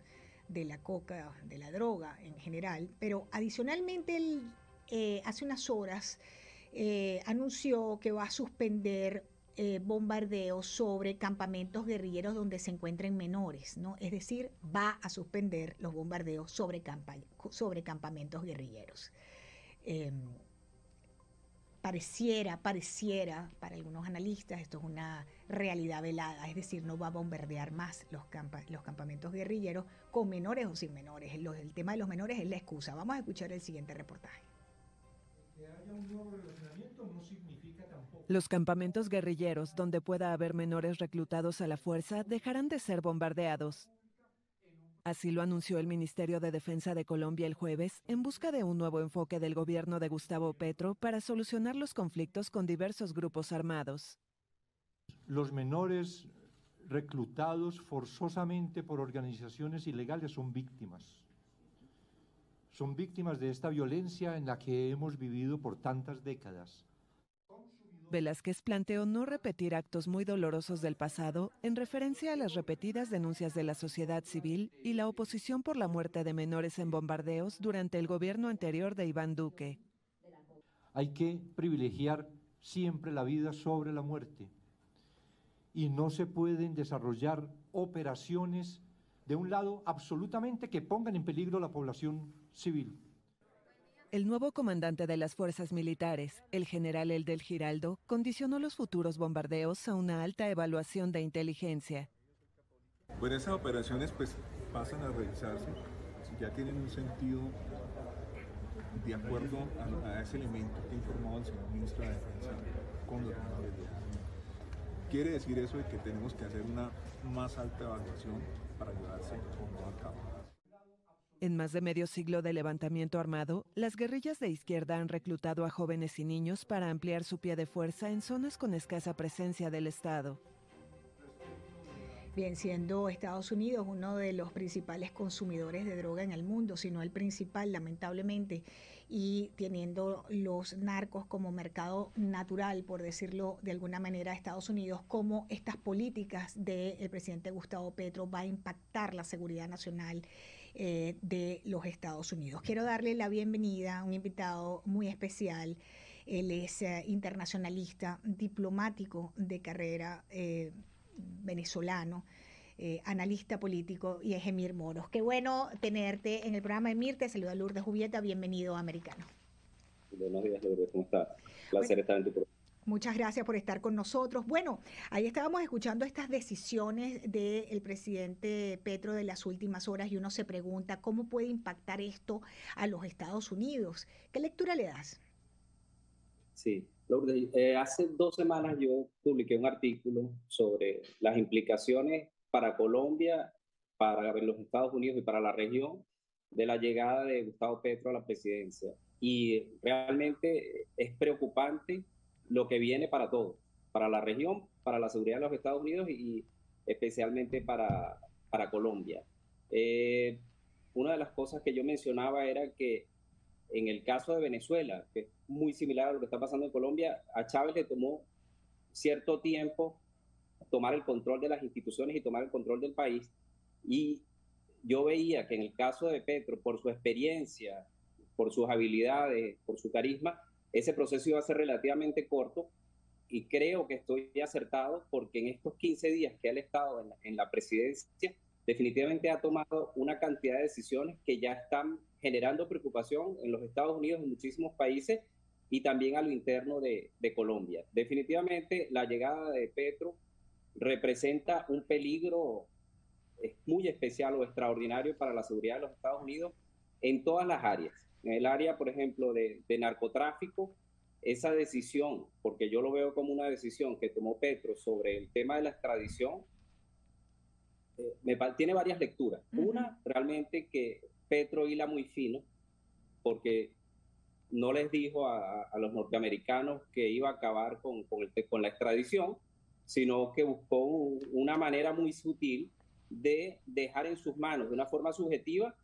de la coca, de la droga en general, pero adicionalmente él hace unas horas anunció que va a suspender bombardeos sobre campamentos guerrilleros donde se encuentren menores, ¿no? Es decir, va a suspender los bombardeos sobre campamentos guerrilleros. Pareciera, para algunos analistas, esto es una realidad velada, es decir, no va a bombardear más los campamentos guerrilleros con menores o sin menores. El tema de los menores es la excusa. Vamos a escuchar el siguiente reportaje. Que haya un nuevo relacionamiento no significa tampoco. Los campamentos guerrilleros donde pueda haber menores reclutados a la fuerza dejarán de ser bombardeados. Así lo anunció el Ministerio de Defensa de Colombia el jueves, en busca de un nuevo enfoque del gobierno de Gustavo Petro para solucionar los conflictos con diversos grupos armados. Los menores reclutados forzosamente por organizaciones ilegales son víctimas. Son víctimas de esta violencia en la que hemos vivido por tantas décadas. Velázquez planteó no repetir actos muy dolorosos del pasado en referencia a las repetidas denuncias de la sociedad civil y la oposición por la muerte de menores en bombardeos durante el gobierno anterior de Iván Duque. Hay que privilegiar siempre la vida sobre la muerte y no se pueden desarrollar operaciones de un lado absolutamente que pongan en peligro la población civil. El nuevo comandante de las fuerzas militares, el general Eldel Giraldo, condicionó los futuros bombardeos a una alta evaluación de inteligencia. Bueno, esas operaciones pues pasan a revisarse si ya tienen un sentido de acuerdo a ese elemento que ha informado el señor ministro de Defensa con los menores de edad. Quiere decir eso de que tenemos que hacer una más alta evaluación para llevarse o no a cabo. En más de medio siglo de levantamiento armado, las guerrillas de izquierda han reclutado a jóvenes y niños para ampliar su pie de fuerza en zonas con escasa presencia del Estado. Bien, siendo Estados Unidos uno de los principales consumidores de droga en el mundo, si no el principal, lamentablemente, y teniendo los narcos como mercado natural, por decirlo de alguna manera, Estados Unidos, cómo estas políticas del presidente Gustavo Petro va a impactar la seguridad nacional de los Estados Unidos. Quiero darle la bienvenida a un invitado muy especial. Él es internacionalista, diplomático de carrera, venezolano, analista político, y es Emir Moros. Qué bueno tenerte en el programa, Emir. Te saluda Lourdes Jubieta. Bienvenido a Americano. Buenos días, Lourdes. ¿Cómo estás? Placer estar en tu programa. Muchas gracias por estar con nosotros. Bueno, ahí estábamos escuchando estas decisiones del presidente Petro de las últimas horas y uno se pregunta cómo puede impactar esto a los Estados Unidos. ¿Qué lectura le das? Sí, Lourdes, hace 2 semanas yo publiqué un artículo sobre las implicaciones para Colombia, para los Estados Unidos y para la región de la llegada de Gustavo Petro a la presidencia. Y realmente es preocupante lo que viene para todos, para la región, para la seguridad de los Estados Unidos y especialmente para Colombia. Una de las cosas que yo mencionaba era que en el caso de Venezuela, que es muy similar a lo que está pasando en Colombia, a Chávez le tomó cierto tiempo tomar el control de las instituciones y tomar el control del país. Y yo veía que en el caso de Petro, por su experiencia, por sus habilidades, por su carisma, ese proceso iba a ser relativamente corto, y creo que estoy acertado porque en estos 15 días que él ha estado en la presidencia, definitivamente ha tomado una cantidad de decisiones que ya están generando preocupación en los Estados Unidos, en muchísimos países, y también a lo interno de Colombia. Definitivamente la llegada de Petro representa un peligro muy especial o extraordinario para la seguridad de los Estados Unidos en todas las áreas. En el área, por ejemplo, de narcotráfico, esa decisión, porque yo lo veo como una decisión que tomó Petro sobre el tema de la extradición, tiene varias lecturas. Una, realmente que Petro hila muy fino, porque no les dijo a los norteamericanos que iba a acabar con la extradición, sino que buscó una manera muy sutil de dejar en sus manos de una forma subjetiva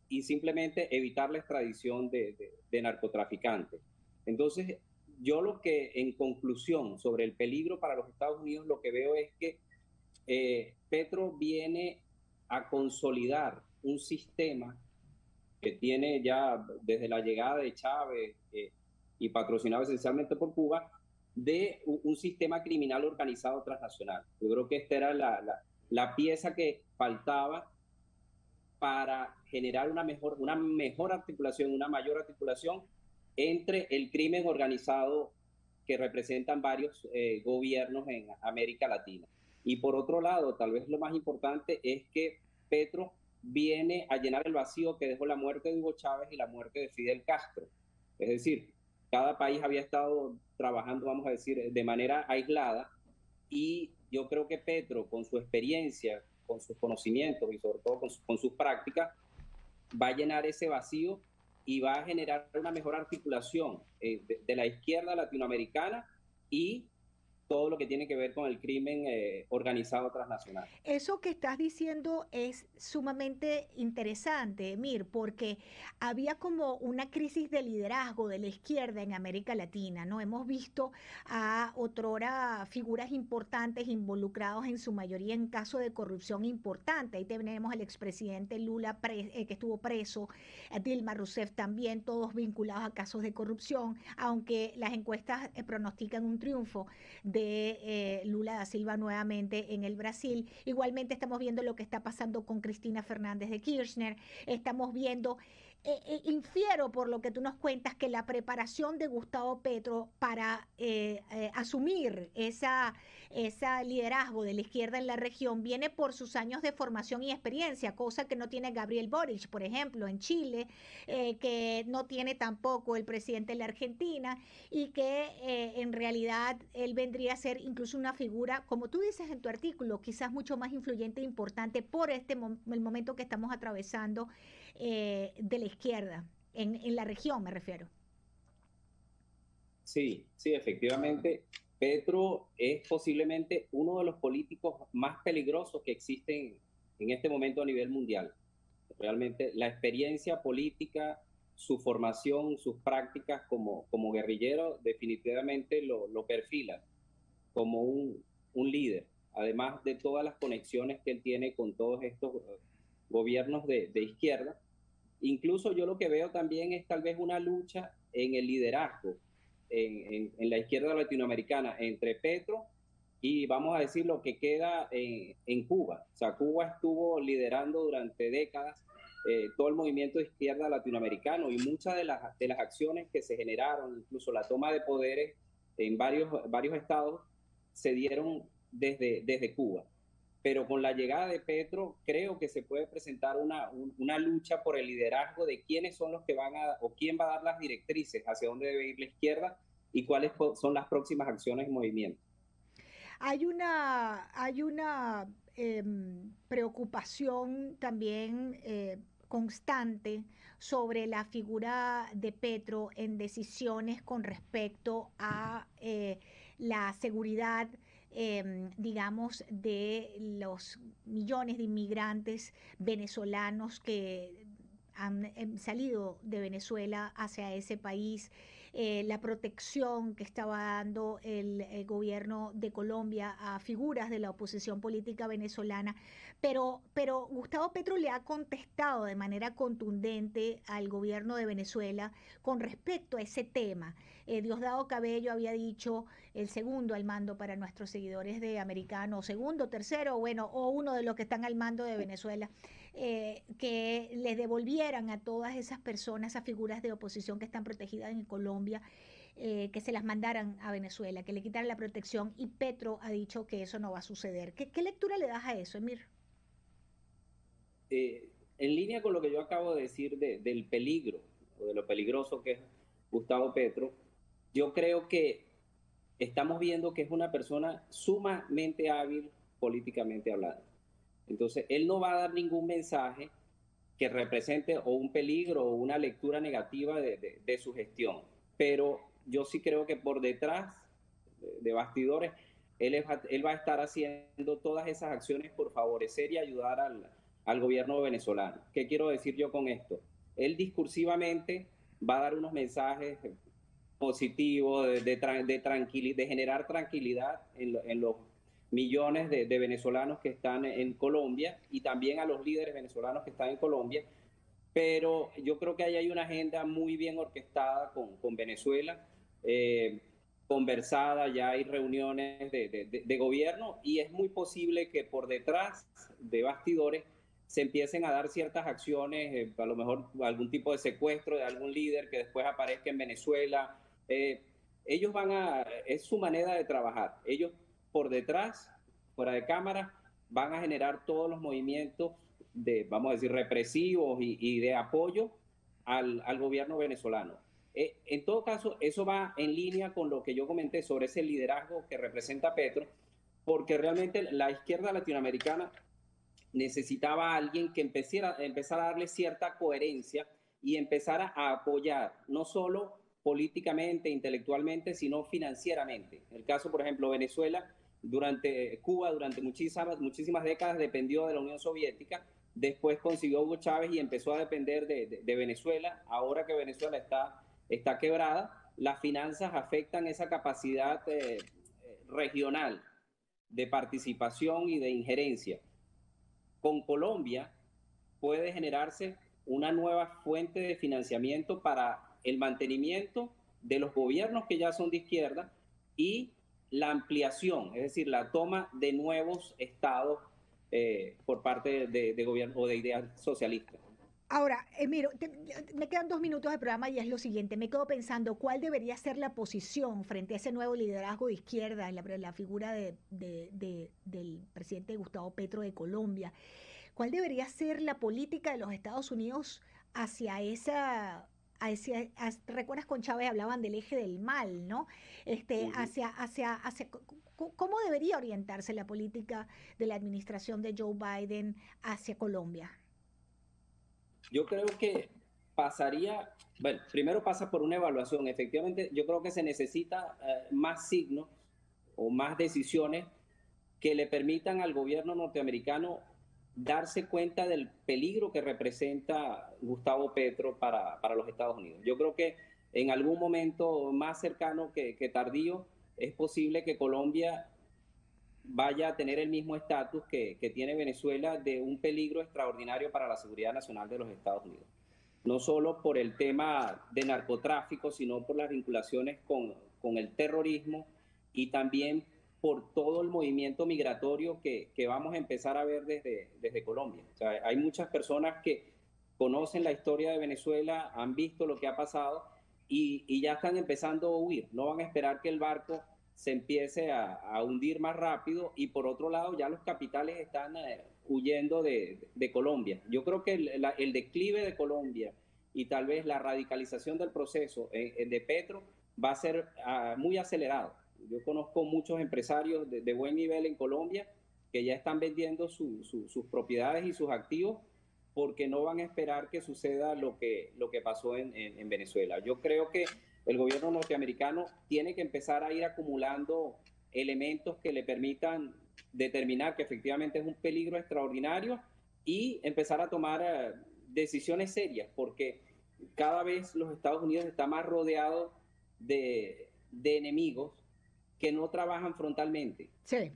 y simplemente evitar la extradición de narcotraficantes. Entonces, yo lo que, en conclusión, sobre el peligro para los Estados Unidos, lo que veo es que Petro viene a consolidar un sistema que tiene ya desde la llegada de Chávez y patrocinado esencialmente por Cuba, de un sistema criminal organizado transnacional. Yo creo que esta era la pieza que faltaba para generar una mejor articulación, una mayor articulación entre el crimen organizado que representan varios gobiernos en América Latina. Y por otro lado, tal vez lo más importante es que Petro viene a llenar el vacío que dejó la muerte de Hugo Chávez y la muerte de Fidel Castro. Es decir, cada país había estado trabajando, vamos a decir, de manera aislada, y yo creo que Petro, con su experiencia, con sus conocimientos y sobre todo con sus prácticas, va a llenar ese vacío y va a generar una mejor articulación de la izquierda latinoamericana y todo lo que tiene que ver con el crimen organizado transnacional. Eso que estás diciendo es sumamente interesante, Emir, porque había como una crisis de liderazgo de la izquierda en América Latina, ¿no? Hemos visto a otrora figuras importantes involucrados en su mayoría en casos de corrupción importante. Ahí tenemos al expresidente Lula que estuvo preso, a Dilma Rousseff también, todos vinculados a casos de corrupción, aunque las encuestas pronostican un triunfo de Lula da Silva nuevamente en el Brasil. Igualmente estamos viendo lo que está pasando con Cristina Fernández de Kirchner. Estamos viendo, infiero por lo que tú nos cuentas, que la preparación de Gustavo Petro para asumir esa liderazgo de la izquierda en la región viene por sus años de formación y experiencia, cosa que no tiene Gabriel Boric, por ejemplo, en Chile, que no tiene tampoco el presidente de la Argentina, y que en realidad él vendría a ser incluso una figura, como tú dices en tu artículo, quizás mucho más influyente e importante por el momento que estamos atravesando de la izquierda, en la región me refiero. Sí, efectivamente. Petro es posiblemente uno de los políticos más peligrosos que existen en este momento a nivel mundial. Realmente la experiencia política, su formación, sus prácticas como guerrillero definitivamente lo perfila como un líder, además de todas las conexiones que él tiene con todos estos gobiernos de izquierda. Incluso yo lo que veo también es tal vez una lucha en el liderazgo en la izquierda latinoamericana entre Petro y, vamos a decir, lo que queda en Cuba. O sea, Cuba estuvo liderando durante décadas todo el movimiento de izquierda latinoamericano, y muchas de las acciones que se generaron, incluso la toma de poderes en varios estados, se dieron desde Cuba. Pero con la llegada de Petro creo que se puede presentar una lucha por el liderazgo de quiénes son los que o quién va a dar las directrices hacia dónde debe ir la izquierda y cuáles son las próximas acciones y movimientos. Hay una preocupación también constante sobre la figura de Petro en decisiones con respecto a la seguridad, digamos, de los millones de inmigrantes venezolanos que han salido de Venezuela hacia ese país. La protección que estaba dando el gobierno de Colombia a figuras de la oposición política venezolana, pero Gustavo Petro le ha contestado de manera contundente al gobierno de Venezuela con respecto a ese tema. Diosdado Cabello había dicho, el segundo al mando para nuestros seguidores de Americano, segundo, tercero, bueno, o uno de los que están al mando de Venezuela, que les devolvieran a todas esas personas, esas figuras de oposición que están protegidas en Colombia, que se las mandaran a Venezuela, que le quitaran la protección, y Petro ha dicho que eso no va a suceder. ¿Qué lectura le das a eso, Emir? En línea con lo que yo acabo de decir del peligro, o de lo peligroso que es Gustavo Petro, yo creo que estamos viendo que es una persona sumamente hábil políticamente hablando. Entonces, él no va a dar ningún mensaje que represente o un peligro o una lectura negativa de su gestión. Pero yo sí creo que por detrás de bastidores, él va a estar haciendo todas esas acciones por favorecer y ayudar al gobierno venezolano. ¿Qué quiero decir yo con esto? Él discursivamente va a dar unos mensajes positivos de generar tranquilidad en los millones de venezolanos que están en Colombia, y también a los líderes venezolanos que están en Colombia. Pero yo creo que ahí hay una agenda muy bien orquestada con Venezuela, conversada, ya hay reuniones de gobierno, y es muy posible que por detrás de bastidores se empiecen a dar ciertas acciones, a lo mejor algún tipo de secuestro de algún líder que después aparezca en Venezuela. Ellos es su manera de trabajar. Ellos por detrás, fuera de cámara, van a generar todos los movimientos vamos a decir, represivos y de apoyo al gobierno venezolano. En todo caso, eso va en línea con lo que yo comenté sobre ese liderazgo que representa Petro, porque realmente la izquierda latinoamericana necesitaba a alguien que empezara a darle cierta coherencia y empezara a apoyar, no solo políticamente, intelectualmente, sino financieramente. En el caso, por ejemplo, Venezuela, Cuba durante muchísimas décadas dependió de la Unión Soviética, después consiguió Hugo Chávez y empezó a depender de Venezuela. Ahora que Venezuela está quebrada, las finanzas afectan esa capacidad regional de participación y de injerencia. Con Colombia puede generarse una nueva fuente de financiamiento para el mantenimiento de los gobiernos que ya son de izquierda y la ampliación, es decir, la toma de nuevos estados por parte de gobierno o de ideas socialistas. Ahora, miro, me quedan 2 minutos de programa y es lo siguiente. Me quedo pensando cuál debería ser la posición frente a ese nuevo liderazgo de izquierda en la figura del presidente Gustavo Petro de Colombia. ¿Cuál debería ser la política de los Estados Unidos hacia esa... recuerdas, con Chávez hablaban del eje del mal, ¿no? ¿Cómo debería orientarse la política de la administración de Joe Biden hacia Colombia? Yo creo que primero pasa por una evaluación. Efectivamente, yo creo que se necesita más signos o más decisiones que le permitan al gobierno norteamericano darse cuenta del peligro que representa Gustavo Petro para los Estados Unidos. Yo creo que en algún momento más cercano que tardío es posible que Colombia vaya a tener el mismo estatus que tiene Venezuela de un peligro extraordinario para la seguridad nacional de los Estados Unidos. No solo por el tema de narcotráfico, sino por las vinculaciones con el terrorismo y también por todo el movimiento migratorio que vamos a empezar a ver desde Colombia. O sea, hay muchas personas que conocen la historia de Venezuela, han visto lo que ha pasado y ya están empezando a huir. No van a esperar que el barco se empiece a hundir más rápido, y por otro lado ya los capitales están huyendo de Colombia. Yo creo que el declive de Colombia y tal vez la radicalización del proceso de Petro va a ser muy acelerado. Yo conozco muchos empresarios de buen nivel en Colombia que ya están vendiendo sus propiedades y sus activos porque no van a esperar que suceda lo que pasó en Venezuela. Yo creo que el gobierno norteamericano tiene que empezar a ir acumulando elementos que le permitan determinar que efectivamente es un peligro extraordinario y empezar a tomar decisiones serias, porque cada vez los Estados Unidos están más rodeados de enemigos que no trabajan frontalmente. Sí.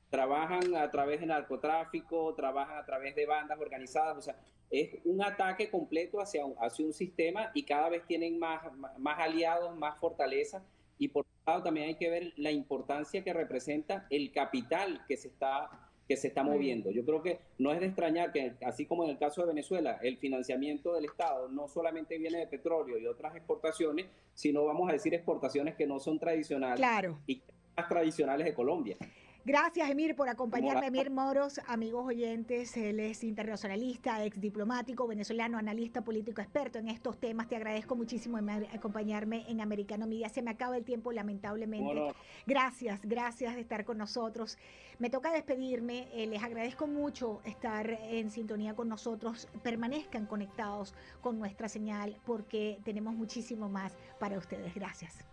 Trabajan a través de narcotráfico, trabajan a través de bandas organizadas, o sea, es un ataque completo hacia un sistema, y cada vez tienen más aliados, más fortaleza, y por otro lado también hay que ver la importancia que representa el capital que se está moviendo. Yo creo que no es de extrañar que, así como en el caso de Venezuela, el financiamiento del Estado no solamente viene de petróleo y otras exportaciones, sino, vamos a decir, exportaciones que no son tradicionales, claro, y más tradicionales de Colombia. Gracias, Emir, por acompañarme. Emir Moros, amigos oyentes, él es internacionalista, ex diplomático, venezolano, analista político, experto en estos temas. Te agradezco muchísimo acompañarme en Americano Media. Se me acaba el tiempo, lamentablemente. Bueno. Gracias de estar con nosotros. Me toca despedirme. Les agradezco mucho estar en sintonía con nosotros. Permanezcan conectados con nuestra señal porque tenemos muchísimo más para ustedes. Gracias.